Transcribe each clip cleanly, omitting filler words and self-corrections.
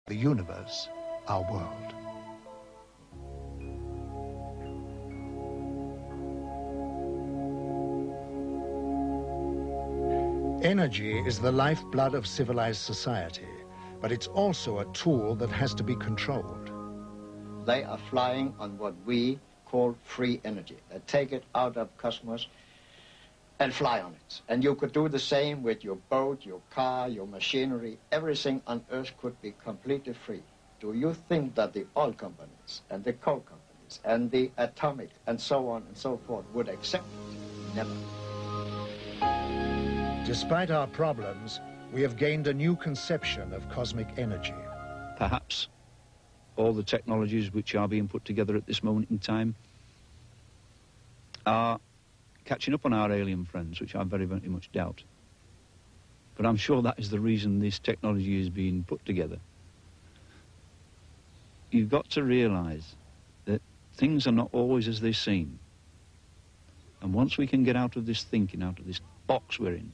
the universe, our world. Energy is the lifeblood of civilized society, but it's also a tool that has to be controlled. They are flying on what we call free energy. They take it out of cosmos and fly on it. And you could do the same with your boat, your car, your machinery. Everything on Earth could be completely free. Do you think that the oil companies and the coal companies and the atomic and so on and so forth would accept it? Never. Despite our problems, we have gained a new conception of cosmic energy. Perhaps all the technologies which are being put together at this moment in time are catching up on our alien friends, which I very, very much doubt. But I'm sure that is the reason this technology is being put together. You've got to realise that things are not always as they seem. And once we can get out of this thinking, out of this box we're in,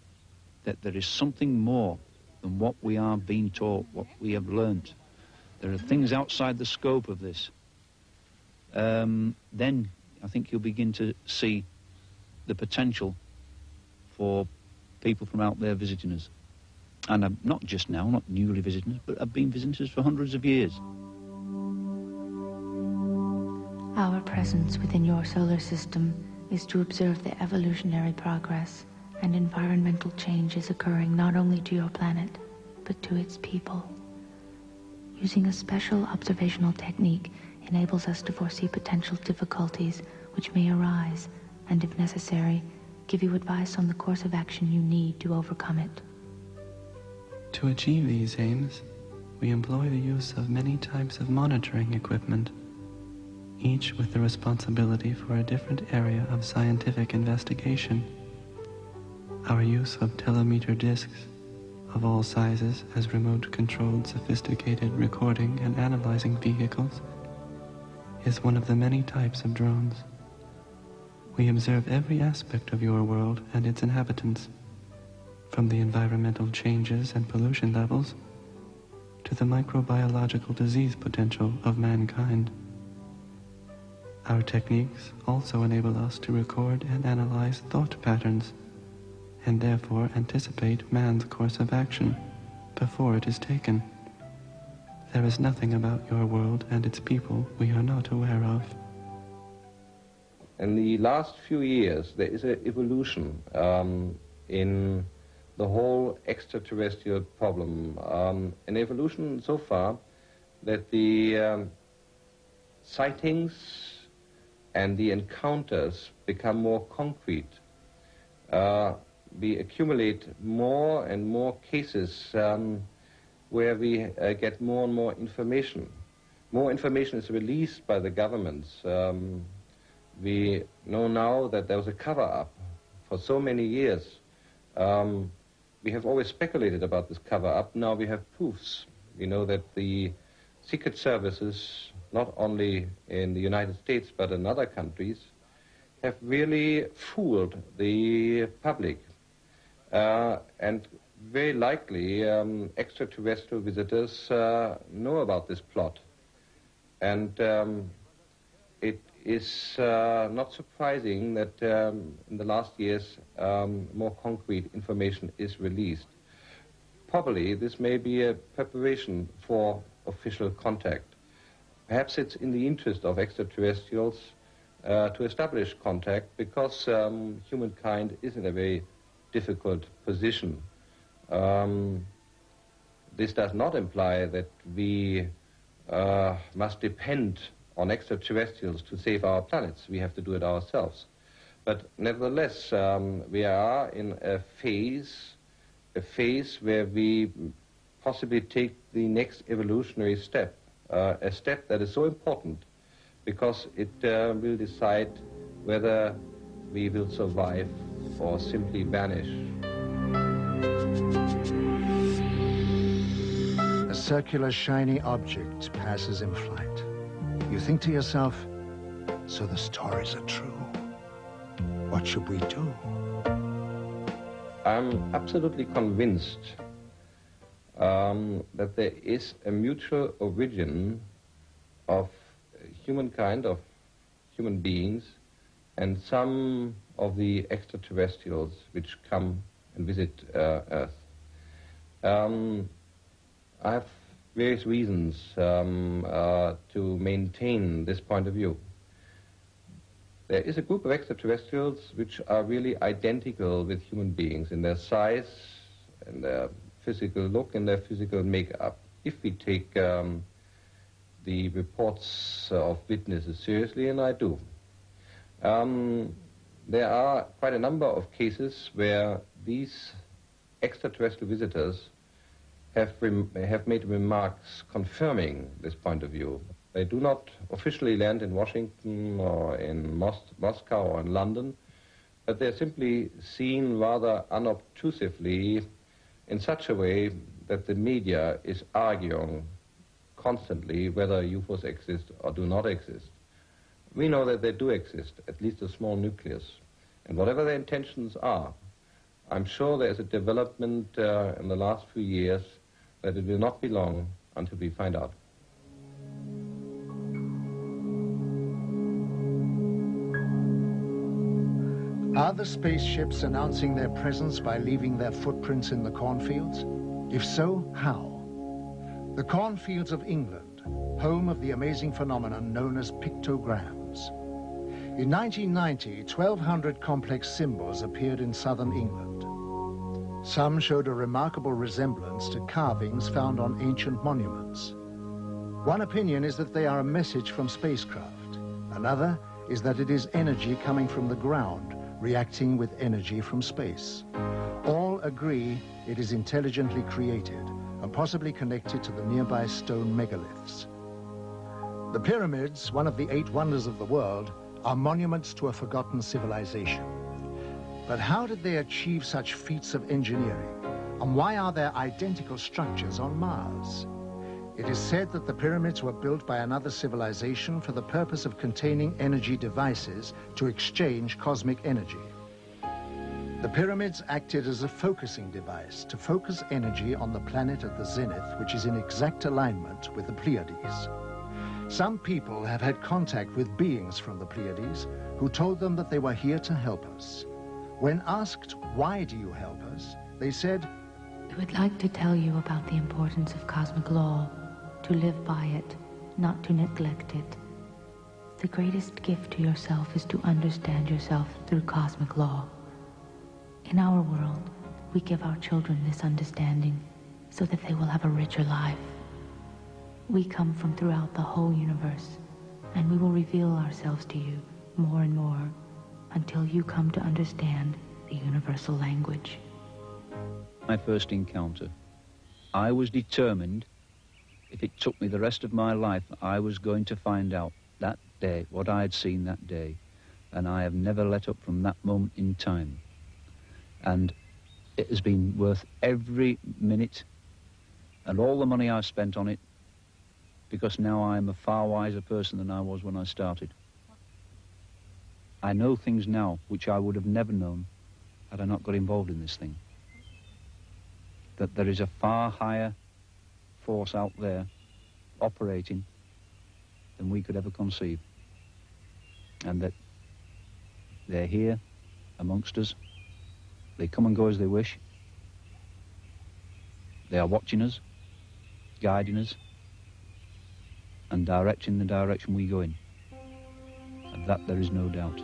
that there is something more than what we are being taught, what we have learnt. There are things outside the scope of this. Then I think you'll begin to see the potential for people from out there visiting us. And not just now, not newly visiting us, but have been visiting us for hundreds of years. Our presence within your solar system is to observe the evolutionary progress and environmental changes occurring not only to your planet, but to its people. Using a special observational technique enables us to foresee potential difficulties which may arise, and if necessary, give you advice on the course of action you need to overcome it. To achieve these aims, we employ the use of many types of monitoring equipment, each with the responsibility for a different area of scientific investigation. Our use of telemeter discs of all sizes as remote-controlled sophisticated recording and analyzing vehicles is one of the many types of drones. We observe every aspect of your world and its inhabitants, from the environmental changes and pollution levels to the microbiological disease potential of mankind. Our techniques also enable us to record and analyze thought patterns, and therefore anticipate man's course of action before it is taken. There is nothing about your world and its people we are not aware of. In the last few years, there is an evolution in the whole extraterrestrial problem. An evolution so far that the sightings and the encounters become more concrete. We accumulate more and more cases where we get more and more information. More information is released by the governments. We know now that there was a cover-up for so many years. We have always speculated about this cover-up. Now we have proofs. We know that the secret services, not only in the United States but in other countries, have really fooled the public. And very likely extraterrestrial visitors know about this plot. And it is not surprising that in the last years more concrete information is released. Probably this may be a preparation for official contact. Perhaps it's in the interest of extraterrestrials to establish contact because humankind is in a very difficult position. This does not imply that we must depend on extraterrestrials to save our planets. We have to do it ourselves. But nevertheless, we are in a phase where we possibly take the next evolutionary step, a step that is so important because it will decide whether we will survive or simply vanish. A circular, shiny object passes in flight. You think to yourself, so the stories are true. What should we do? I'm absolutely convinced that there is a mutual origin of humankind, of human beings, and some of the extraterrestrials which come and visit Earth. I have various reasons to maintain this point of view. There is a group of extraterrestrials which are really identical with human beings in their size, in their physical look, and their physical makeup. If we take the reports of witnesses seriously, and I do. There are quite a number of cases where these extraterrestrial visitors have made remarks confirming this point of view. They do not officially land in Washington or in Moscow or in London, but they're simply seen rather unobtrusively in such a way that the media is arguing constantly whether UFOs exist or do not exist. We know that they do exist, at least a small nucleus. And whatever their intentions are, I'm sure there's a development in the last few years that it will not be long until we find out. Are the spaceships announcing their presence by leaving their footprints in the cornfields? If so, how? The cornfields of England, home of the amazing phenomenon known as pictograms. In 1990, 1,200 complex symbols appeared in southern England. Some showed a remarkable resemblance to carvings found on ancient monuments. One opinion is that they are a message from spacecraft. Another is that it is energy coming from the ground, reacting with energy from space. All agree it is intelligently created and possibly connected to the nearby stone megaliths. The pyramids, one of the 8 wonders of the world, are monuments to a forgotten civilization. But how did they achieve such feats of engineering? And why are there identical structures on Mars? It is said that the pyramids were built by another civilization for the purpose of containing energy devices to exchange cosmic energy. The pyramids acted as a focusing device to focus energy on the planet at the zenith, which is in exact alignment with the Pleiades. Some people have had contact with beings from the Pleiades who told them that they were here to help us. When asked, "Why do you help us?" they said, "We would like to tell you about the importance of cosmic law, to live by it, not to neglect it. The greatest gift to yourself is to understand yourself through cosmic law. In our world, we give our children this understanding so that they will have a richer life. We come from throughout the whole universe, and we will reveal ourselves to you more and more until you come to understand the universal language." My first encounter, I was determined, if it took me the rest of my life, I was going to find out that day what I had seen that day, and I have never let up from that moment in time. And it has been worth every minute and all the money I've spent on it, because now I'm a far wiser person than I was when I started. I know things now which I would have never known had I not got involved in this thing. That there is a far higher force out there operating than we could ever conceive. And that they're here amongst us. They come and go as they wish. They are watching us, guiding us, and directing the direction we go in. Of that there is no doubt.